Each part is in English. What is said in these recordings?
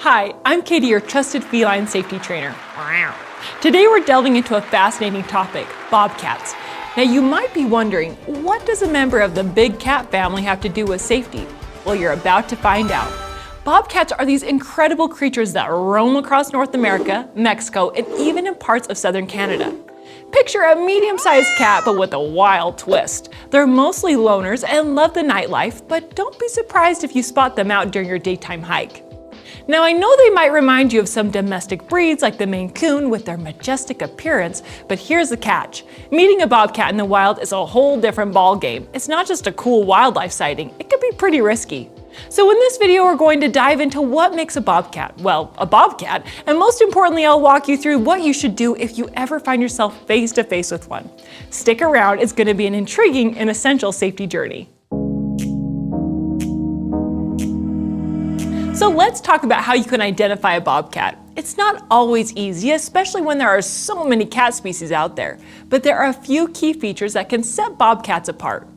Hi, I'm Katie, your trusted feline safety trainer. Today we're delving into a fascinating topic, bobcats. Now you might be wondering, what does a member of the big cat family have to do with safety? Well, you're about to find out. Bobcats are these incredible creatures that roam across North America, Mexico, and even in parts of southern Canada. Picture a medium-sized cat but with a wild twist. They're mostly loners and love the nightlife, but don't be surprised if you spot them out during your daytime hike. Now I know they might remind you of some domestic breeds like the Maine Coon with their majestic appearance, but here's the catch. Meeting a bobcat in the wild is a whole different ballgame. It's not just a cool wildlife sighting, it can be pretty risky. So in this video we're going to dive into what makes a bobcat, well, a bobcat, and most importantly I'll walk you through what you should do if you ever find yourself face to face with one. Stick around, it's going to be an intriguing and essential safety journey. So let's talk about how you can identify a bobcat. It's not always easy, especially when there are so many cat species out there, but there are a few key features that can set bobcats apart.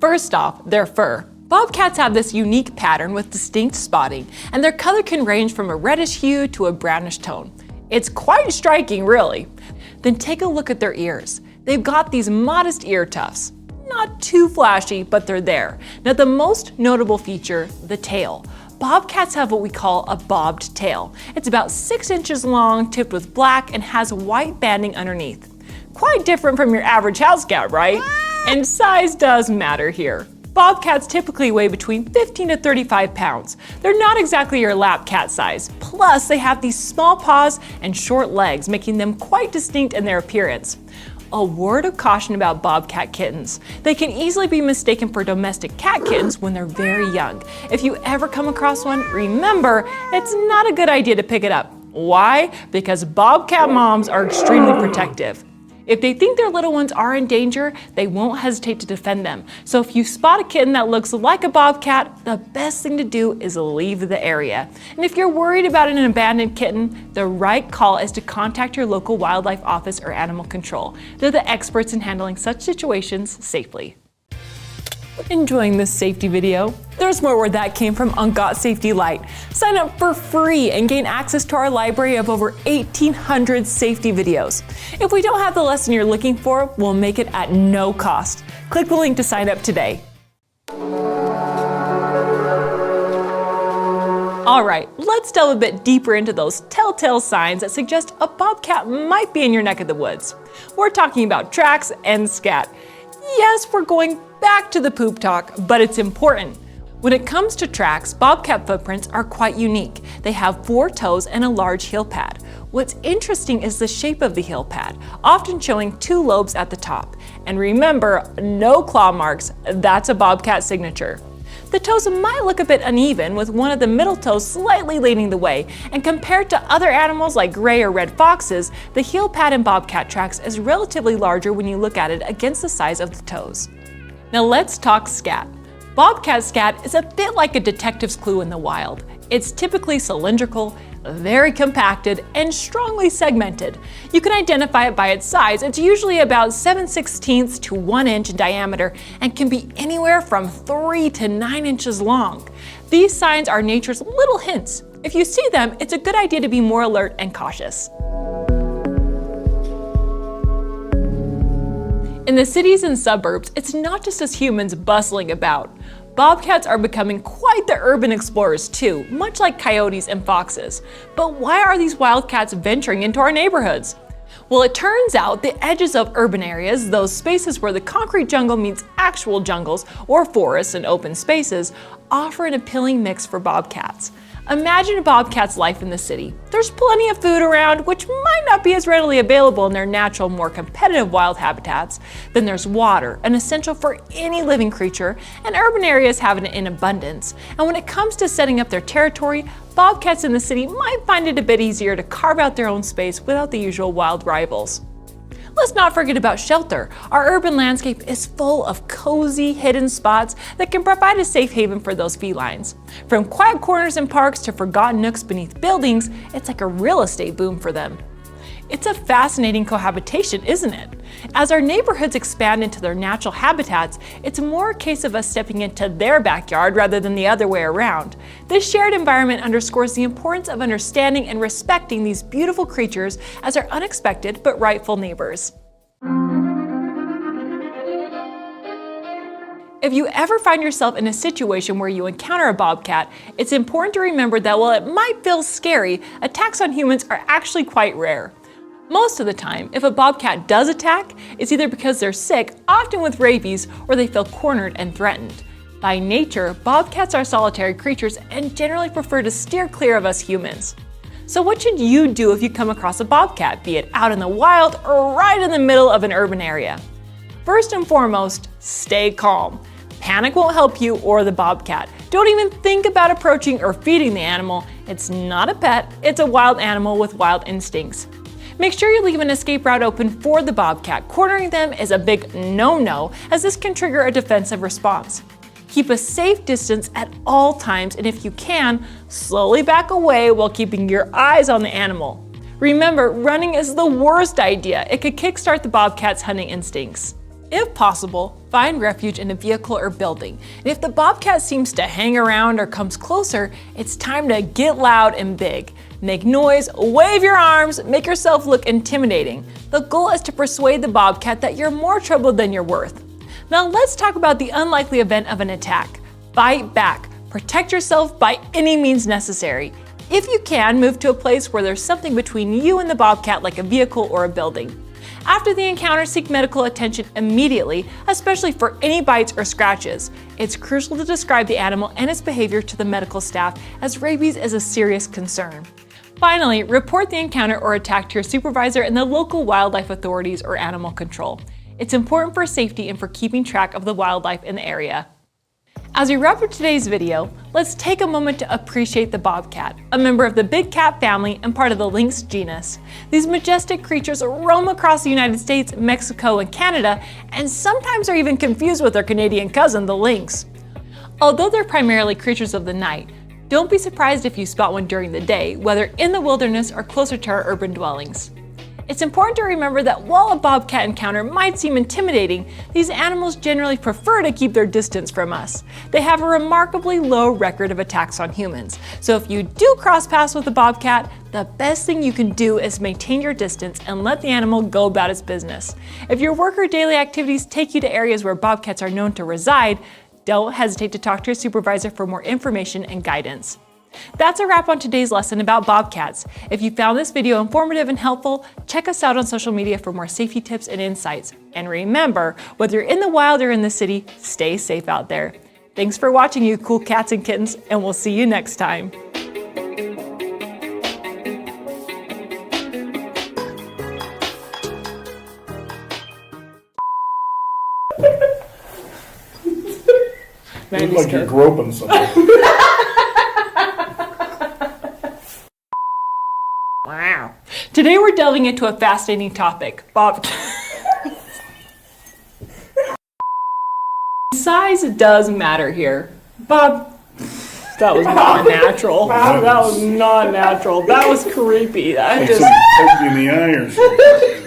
First off, their fur. Bobcats have this unique pattern with distinct spotting, and their color can range from a reddish hue to a brownish tone. It's quite striking, really. Then take a look at their ears. They've got these modest ear tufts. Not too flashy, but they're there. Now the most notable feature, the tail. Bobcats have what we call a bobbed tail. It's about 6 inches long, tipped with black, and has white banding underneath. Quite different from your average house cat, right? And size does matter here. Bobcats typically weigh between 15 to 35 pounds. They're not exactly your lap cat size. Plus, they have these small paws and short legs, making them quite distinct in their appearance. A word of caution about bobcat kittens. They can easily be mistaken for domestic cat kittens when they're very young. If you ever come across one, remember, it's not a good idea to pick it up. Why? Because bobcat moms are extremely protective. If they think their little ones are in danger, they won't hesitate to defend them. So if you spot a kitten that looks like a bobcat, the best thing to do is leave the area. And if you're worried about an abandoned kitten, the right call is to contact your local wildlife office or animal control. They're the experts in handling such situations safely. Enjoying this safety video? There's more where that came from on Got Safety Lite. Sign up for free and gain access to our library of over 1,800 safety videos. If we don't have the lesson you're looking for, we'll make it at no cost. Click the link to sign up today. Alright, let's delve a bit deeper into those telltale signs that suggest a bobcat might be in your neck of the woods. We're talking about tracks and scat. Yes, we're going back to the poop talk, but it's important. When it comes to tracks, bobcat footprints are quite unique. They have 4 toes and a large heel pad. What's interesting is the shape of the heel pad, often showing 2 lobes at the top. And remember, no claw marks, that's a bobcat signature. The toes might look a bit uneven, with one of the middle toes slightly leading the way, and compared to other animals like gray or red foxes, the heel pad in bobcat tracks is relatively larger when you look at it against the size of the toes. Now let's talk scat. Bobcat scat is a bit like a detective's clue in the wild. It's typically cylindrical, very compacted, and strongly segmented. You can identify it by its size. It's usually about 7/16 to 1 inch in diameter and can be anywhere from 3 to 9 inches long. These signs are nature's little hints. If you see them, it's a good idea to be more alert and cautious. In the cities and suburbs, it's not just us humans bustling about. Bobcats are becoming quite the urban explorers too, much like coyotes and foxes. But why are these wildcats venturing into our neighborhoods? Well, it turns out the edges of urban areas, those spaces where the concrete jungle meets actual jungles or forests and open spaces, offer an appealing mix for bobcats. Imagine a bobcat's life in the city. There's plenty of food around, which might not be as readily available in their natural, more competitive wild habitats. Then there's water, an essential for any living creature, and urban areas have it in abundance. And when it comes to setting up their territory, bobcats in the city might find it a bit easier to carve out their own space without the usual wild rivals. Let's not forget about shelter. Our urban landscape is full of cozy, hidden spots that can provide a safe haven for those felines. From quiet corners in parks to forgotten nooks beneath buildings, it's like a real estate boom for them. It's a fascinating cohabitation, isn't it? As our neighborhoods expand into their natural habitats, it's more a case of us stepping into their backyard rather than the other way around. This shared environment underscores the importance of understanding and respecting these beautiful creatures as our unexpected but rightful neighbors. If you ever find yourself in a situation where you encounter a bobcat, it's important to remember that while it might feel scary, attacks on humans are actually quite rare. Most of the time, if a bobcat does attack, it's either because they're sick, often with rabies, or they feel cornered and threatened. By nature, bobcats are solitary creatures and generally prefer to steer clear of us humans. So what should you do if you come across a bobcat, be it out in the wild or right in the middle of an urban area? First and foremost, stay calm. Panic won't help you or the bobcat. Don't even think about approaching or feeding the animal. It's not a pet, it's a wild animal with wild instincts. Make sure you leave an escape route open for the bobcat. Cornering them is a big no-no, as this can trigger a defensive response. Keep a safe distance at all times, and if you can, slowly back away while keeping your eyes on the animal. Remember, running is the worst idea. It could kickstart the bobcat's hunting instincts. If possible, find refuge in a vehicle or building. And if the bobcat seems to hang around or comes closer, it's time to get loud and big. Make noise, wave your arms, make yourself look intimidating. The goal is to persuade the bobcat that you're more trouble than you're worth. Now let's talk about the unlikely event of an attack. Fight back. Protect yourself by any means necessary. If you can, move to a place where there's something between you and the bobcat, like a vehicle or a building. After the encounter, seek medical attention immediately, especially for any bites or scratches. It's crucial to describe the animal and its behavior to the medical staff, as rabies is a serious concern. Finally, report the encounter or attack to your supervisor and the local wildlife authorities or animal control. It's important for safety and for keeping track of the wildlife in the area. As we wrap up today's video, let's take a moment to appreciate the bobcat, a member of the big cat family and part of the lynx genus. These majestic creatures roam across the United States, Mexico, and Canada, and sometimes are even confused with their Canadian cousin, the lynx. Although they're primarily creatures of the night, don't be surprised if you spot one during the day, whether in the wilderness or closer to our urban dwellings. It's important to remember that while a bobcat encounter might seem intimidating, these animals generally prefer to keep their distance from us. They have a remarkably low record of attacks on humans. So if you do cross paths with a bobcat, the best thing you can do is maintain your distance and let the animal go about its business. If your work or daily activities take you to areas where bobcats are known to reside, don't hesitate to talk to your supervisor for more information and guidance. That's a wrap on today's lesson about bobcats. If you found this video informative and helpful, check us out on social media for more safety tips and insights. And remember, whether you're in the wild or in the city, stay safe out there. Thanks for watching, you cool cats and kittens, and we'll see you next time. You look like you're groping something. Wow. Today we're delving into a fascinating topic, Size does matter here. Bob, that was not natural. That was not natural. That was creepy. That Like just somebody poked you in the eye or something.